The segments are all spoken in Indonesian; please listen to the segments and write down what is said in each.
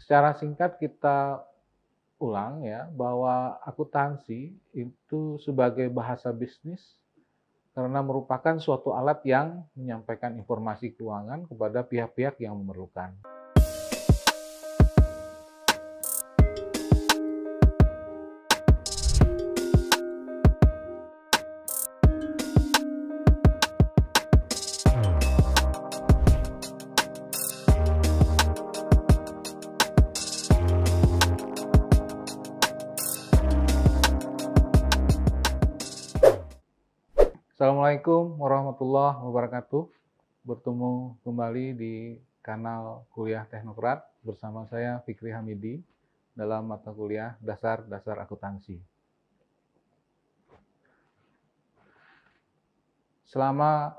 Secara singkat kita ulang ya, bahwa akuntansi itu sebagai bahasa bisnis karena merupakan suatu alat yang menyampaikan informasi keuangan kepada pihak-pihak yang memerlukan. Assalamualaikum warahmatullahi wabarakatuh. Bertemu kembali di kanal Kuliah Teknokrat bersama saya Fikri Hamidi dalam mata kuliah Dasar-Dasar Akuntansi. Selama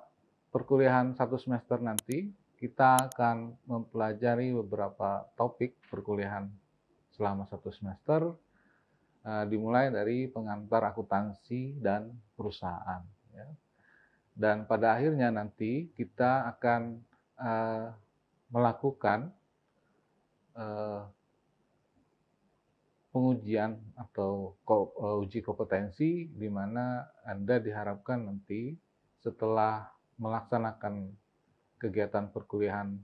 perkuliahan satu semester nanti, kita akan mempelajari beberapa topik perkuliahan selama satu semester, dimulai dari pengantar akuntansi dan perusahaan. Ya. Dan pada akhirnya nanti kita akan melakukan pengujian atau uji kompetensi, di mana Anda diharapkan nanti setelah melaksanakan kegiatan perkuliahan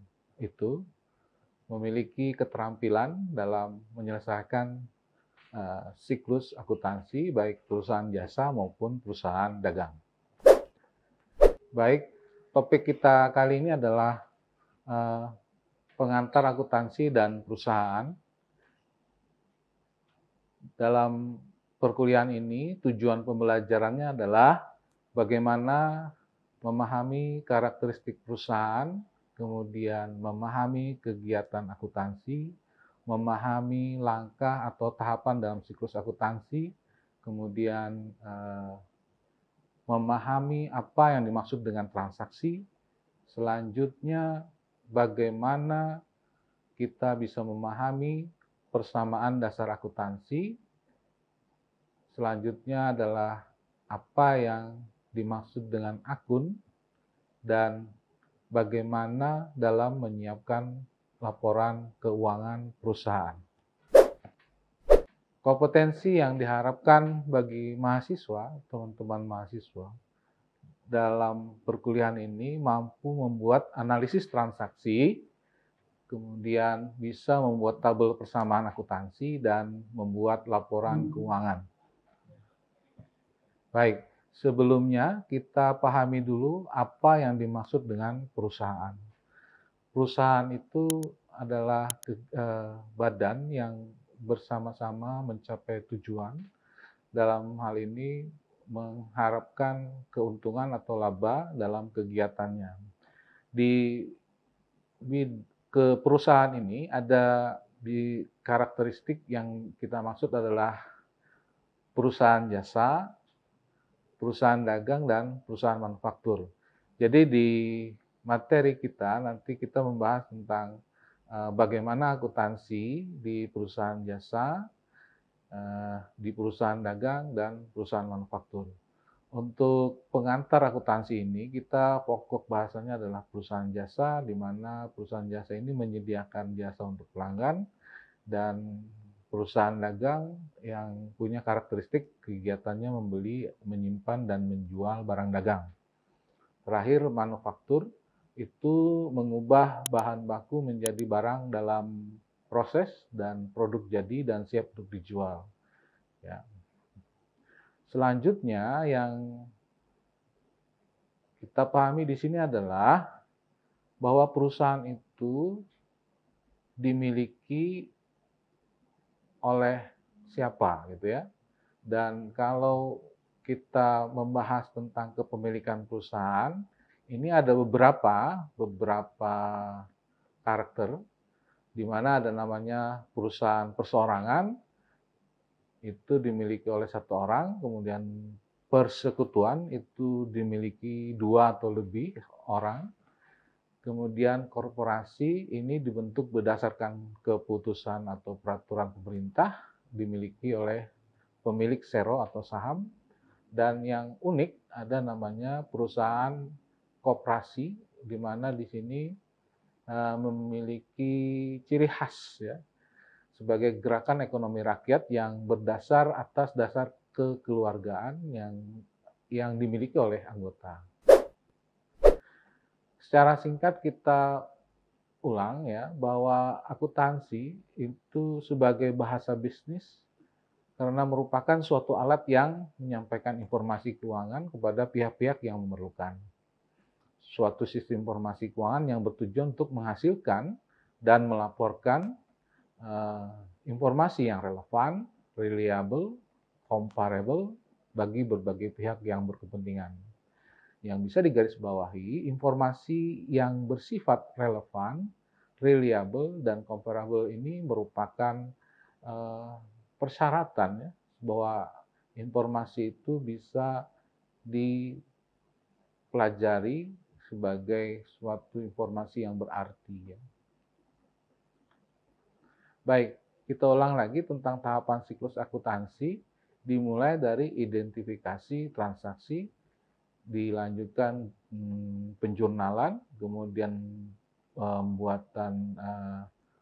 itu memiliki keterampilan dalam menyelesaikan siklus akuntansi baik perusahaan jasa maupun perusahaan dagang. Baik, topik kita kali ini adalah pengantar akuntansi dan perusahaan. Dalam perkuliahan ini, tujuan pembelajarannya adalah bagaimana memahami karakteristik perusahaan, kemudian memahami kegiatan akuntansi, memahami langkah atau tahapan dalam siklus akuntansi, kemudian memahami apa yang dimaksud dengan transaksi. Selanjutnya, bagaimana kita bisa memahami persamaan dasar akuntansi. Selanjutnya adalah apa yang dimaksud dengan akun dan bagaimana dalam menyiapkan laporan keuangan perusahaan. Kompetensi yang diharapkan bagi mahasiswa, teman-teman mahasiswa, dalam perkuliahan ini mampu membuat analisis transaksi, kemudian bisa membuat tabel persamaan akuntansi, dan membuat laporan keuangan. Baik, sebelumnya kita pahami dulu apa yang dimaksud dengan perusahaan. Perusahaan itu adalah badan yang bersama-sama mencapai tujuan, dalam hal ini mengharapkan keuntungan atau laba dalam kegiatannya. Di perusahaan ini ada di karakteristik yang kita maksud adalah perusahaan jasa, perusahaan dagang, dan perusahaan manufaktur. Jadi di materi kita nanti kita membahas tentang bagaimana akuntansi di perusahaan jasa, di perusahaan dagang, dan perusahaan manufaktur. Untuk pengantar akuntansi ini, kita pokok bahasanya adalah perusahaan jasa, di mana perusahaan jasa ini menyediakan jasa untuk pelanggan, dan perusahaan dagang yang punya karakteristik kegiatannya membeli, menyimpan, dan menjual barang dagang. Terakhir, manufaktur itu mengubah bahan baku menjadi barang dalam proses dan produk jadi dan siap untuk dijual. Ya. Selanjutnya yang kita pahami di sini adalah bahwa perusahaan itu dimiliki oleh siapa gitu ya. Dan kalau kita membahas tentang kepemilikan perusahaan, ini ada beberapa karakter, di mana ada namanya perusahaan perseorangan, itu dimiliki oleh satu orang, kemudian persekutuan itu dimiliki 2 atau lebih orang, kemudian korporasi ini dibentuk berdasarkan keputusan atau peraturan pemerintah, dimiliki oleh pemilik share atau saham, dan yang unik ada namanya perusahaan koperasi, di mana di sini memiliki ciri khas ya. sebagai gerakan ekonomi rakyat yang berdasar atas dasar kekeluargaan yang dimiliki oleh anggota. Secara singkat kita ulang ya, bahwa akuntansi itu sebagai bahasa bisnis karena merupakan suatu alat yang menyampaikan informasi keuangan kepada pihak-pihak yang memerlukan. Suatu sistem informasi keuangan yang bertujuan untuk menghasilkan dan melaporkan informasi yang relevan, reliable, comparable bagi berbagai pihak yang berkepentingan. Yang bisa digarisbawahi, informasi yang bersifat relevan, reliable, dan comparable ini merupakan persyaratan ya, bahwa informasi itu bisa dipelajari sebagai suatu informasi yang berarti. Ya. Baik, kita ulang lagi tentang tahapan siklus akuntansi, dimulai dari identifikasi transaksi, dilanjutkan penjurnalan, kemudian pembuatan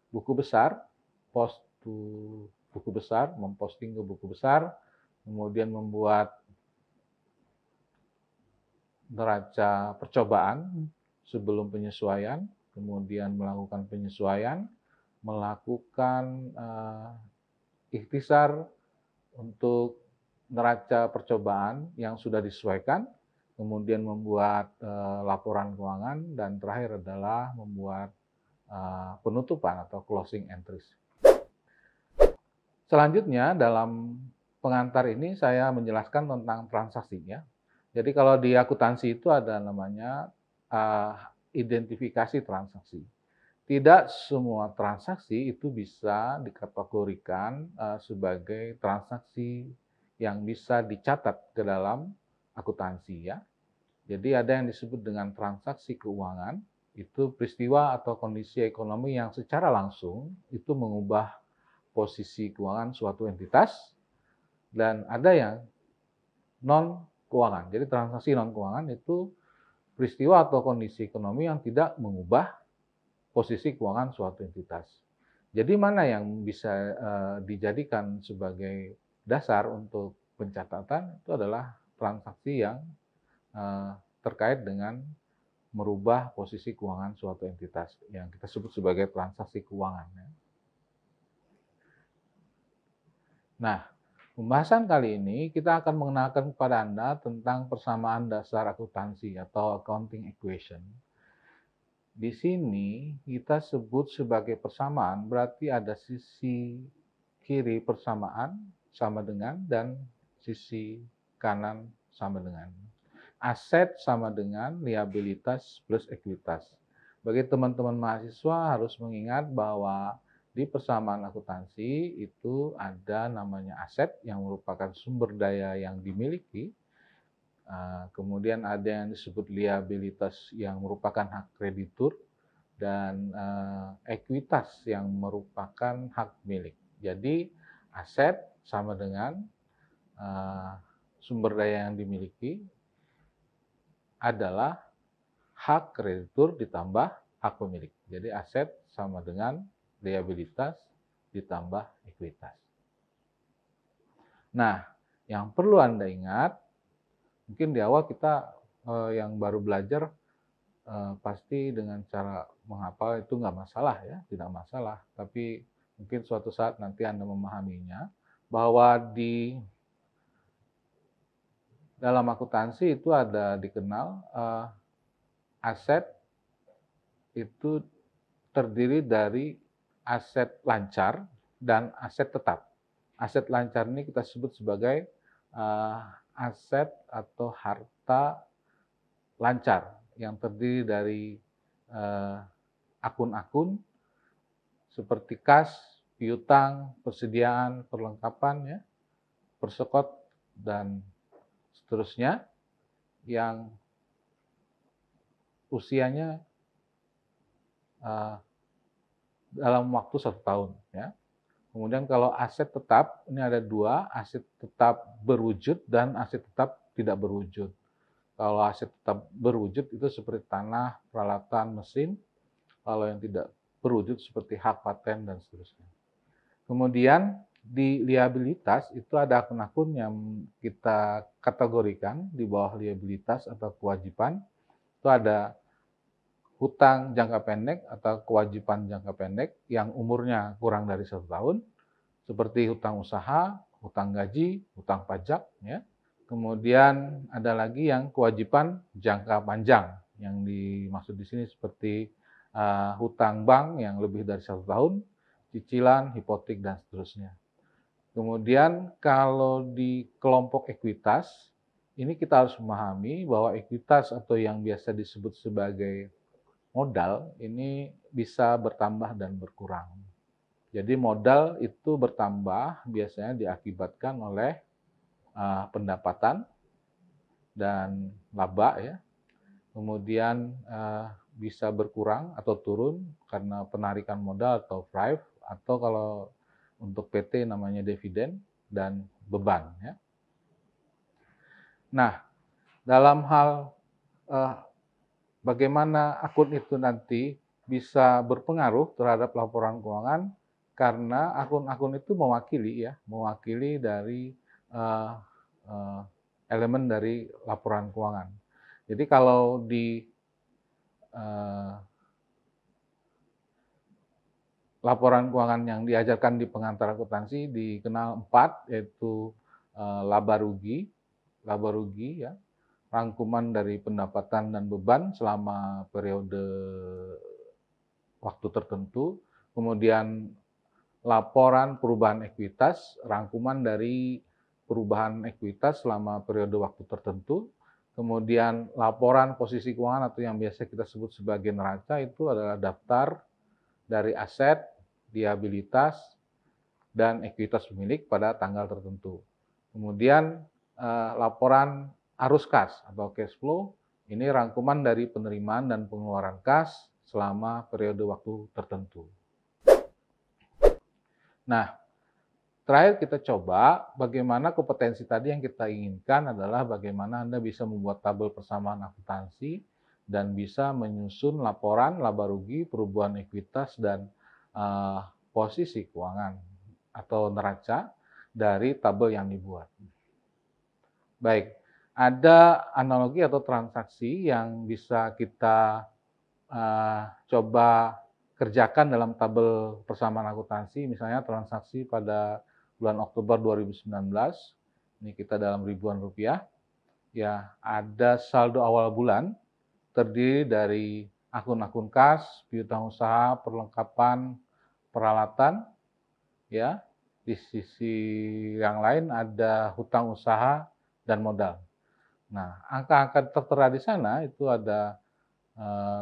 buku besar, post to buku besar, memposting ke buku besar, kemudian membuat neraca percobaan sebelum penyesuaian, kemudian melakukan penyesuaian, melakukan ikhtisar untuk neraca percobaan yang sudah disesuaikan, kemudian membuat laporan keuangan, dan terakhir adalah membuat penutupan atau closing entries. Selanjutnya dalam pengantar ini saya menjelaskan tentang transaksinya. Jadi kalau di akuntansi itu ada namanya identifikasi transaksi. Tidak semua transaksi itu bisa dikategorikan sebagai transaksi yang bisa dicatat ke dalam akuntansi ya. Jadi ada yang disebut dengan transaksi keuangan, itu peristiwa atau kondisi ekonomi yang secara langsung itu mengubah posisi keuangan suatu entitas, dan ada yang non keuangan. Jadi transaksi non keuangan itu peristiwa atau kondisi ekonomi yang tidak mengubah posisi keuangan suatu entitas. Jadi mana yang bisa dijadikan sebagai dasar untuk pencatatan itu adalah transaksi yang terkait dengan merubah posisi keuangan suatu entitas yang kita sebut sebagai transaksi keuangan. Nah, pembahasan kali ini kita akan mengenalkan kepada Anda tentang persamaan dasar akuntansi atau accounting equation. Di sini kita sebut sebagai persamaan, berarti ada sisi kiri persamaan sama dengan dan sisi kanan sama dengan. Aset sama dengan liabilitas plus ekuitas. Bagi teman-teman mahasiswa harus mengingat bahwa di persamaan akuntansi itu ada namanya aset yang merupakan sumber daya yang dimiliki. Kemudian ada yang disebut liabilitas yang merupakan hak kreditur, dan ekuitas yang merupakan hak milik. Jadi aset sama dengan sumber daya yang dimiliki adalah hak kreditur ditambah hak pemilik. Jadi aset sama dengan liabilitas ditambah ekuitas. Nah, yang perlu Anda ingat, mungkin di awal kita yang baru belajar pasti dengan cara menghafal itu nggak masalah ya, tidak masalah. Tapi mungkin suatu saat nanti Anda memahaminya, bahwa di dalam akuntansi itu ada dikenal aset itu terdiri dari aset lancar dan aset tetap. Aset lancar ini kita sebut sebagai aset atau harta lancar yang terdiri dari akun-akun seperti kas, piutang, persediaan, perlengkapan, ya, persekot, dan seterusnya yang usianya dalam waktu 1 tahun. Ya. Kemudian kalau aset tetap, ini ada 2, aset tetap berwujud dan aset tetap tidak berwujud. Kalau aset tetap berwujud itu seperti tanah, peralatan, mesin. Kalau yang tidak berwujud seperti hak paten dan seterusnya. Kemudian di liabilitas itu ada akun-akun yang kita kategorikan di bawah liabilitas atau kewajiban. Itu ada hutang jangka pendek atau kewajiban jangka pendek yang umurnya kurang dari 1 tahun, seperti hutang usaha, hutang gaji, hutang pajak, ya. Kemudian ada lagi yang kewajiban jangka panjang, yang dimaksud di sini seperti hutang bank yang lebih dari 1 tahun, cicilan, hipotek, dan seterusnya. Kemudian kalau di kelompok ekuitas, ini kita harus memahami bahwa ekuitas atau yang biasa disebut sebagai modal ini bisa bertambah dan berkurang. Jadi modal itu bertambah biasanya diakibatkan oleh pendapatan dan laba, ya. Kemudian bisa berkurang atau turun karena penarikan modal atau FRIV, atau kalau untuk PT namanya dividen dan beban, ya. Nah, dalam hal bagaimana akun itu nanti bisa berpengaruh terhadap laporan keuangan, karena akun-akun itu mewakili dari elemen dari laporan keuangan. Jadi kalau di laporan keuangan yang diajarkan di pengantar akuntansi dikenal 4, yaitu laba rugi, ya, rangkuman dari pendapatan dan beban selama periode waktu tertentu, kemudian laporan perubahan ekuitas, rangkuman dari perubahan ekuitas selama periode waktu tertentu, kemudian laporan posisi keuangan atau yang biasa kita sebut sebagai neraca, itu adalah daftar dari aset, liabilitas, dan ekuitas pemilik pada tanggal tertentu. Kemudian laporan arus kas atau cash flow, ini rangkuman dari penerimaan dan pengeluaran kas selama periode waktu tertentu. Nah, terakhir kita coba bagaimana kompetensi tadi yang kita inginkan adalah bagaimana Anda bisa membuat tabel persamaan akuntansi dan bisa menyusun laporan laba rugi, perubahan ekuitas, dan posisi keuangan atau neraca dari tabel yang dibuat. Baik, ada analogi atau transaksi yang bisa kita coba kerjakan dalam tabel persamaan akuntansi, misalnya transaksi pada bulan Oktober 2019, ini kita dalam ribuan rupiah, ya, ada saldo awal bulan terdiri dari akun-akun kas, piutang usaha, perlengkapan, peralatan, ya. Di sisi yang lain ada hutang usaha dan modal. Nah, angka-angka tertera di sana itu ada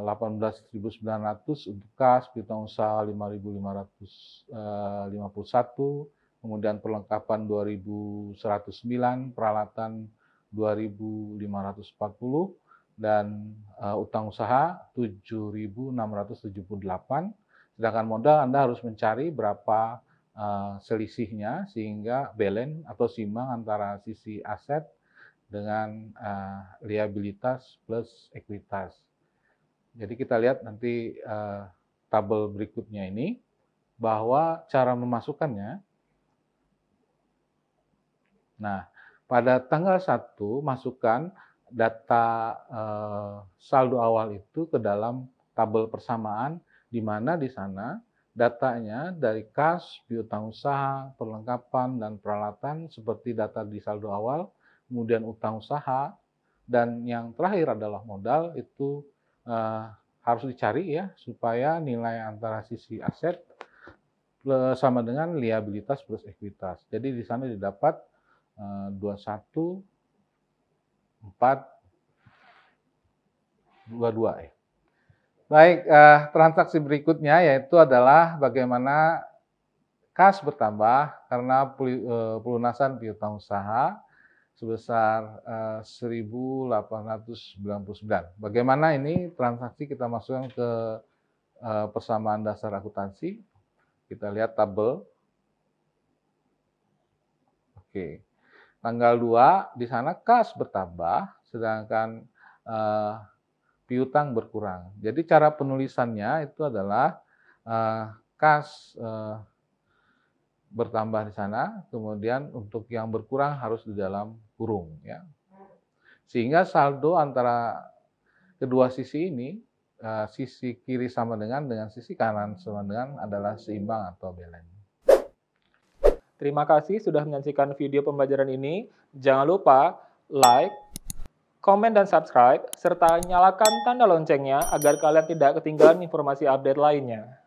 18.900 untuk kas, piutang usaha 5.551, kemudian perlengkapan 2.109, peralatan 2.540, dan utang usaha 7.678. Sedangkan modal Anda harus mencari berapa selisihnya sehingga balance atau simbang antara sisi aset dengan liabilitas plus ekuitas. Jadi kita lihat nanti tabel berikutnya ini, bahwa cara memasukkannya. Nah, pada tanggal 1 masukkan data saldo awal itu ke dalam tabel persamaan, di mana di sana datanya dari kas, piutang usaha, perlengkapan, dan peralatan seperti data di saldo awal, kemudian utang usaha, dan yang terakhir adalah modal. Itu harus dicari, ya, supaya nilai antara sisi aset sama dengan liabilitas plus ekuitas. Jadi di sana didapat 21, 4, 22, ya. Baik, transaksi berikutnya yaitu adalah bagaimana kas bertambah karena pelunasan piutang usaha sebesar 1.899. Bagaimana ini transaksi kita masukkan ke persamaan dasar akuntansi? Kita lihat tabel. Oke. Tanggal 2 di sana kas bertambah sedangkan piutang berkurang. Jadi cara penulisannya itu adalah kas bertambah di sana, kemudian untuk yang berkurang harus di dalam kurung, ya. Sehingga saldo antara kedua sisi ini, sisi kiri sama dengan sisi kanan sama dengan adalah seimbang atau balance. Terima kasih sudah menyaksikan video pembelajaran ini. Jangan lupa like, komen, dan subscribe, serta nyalakan tanda loncengnya agar kalian tidak ketinggalan informasi update lainnya.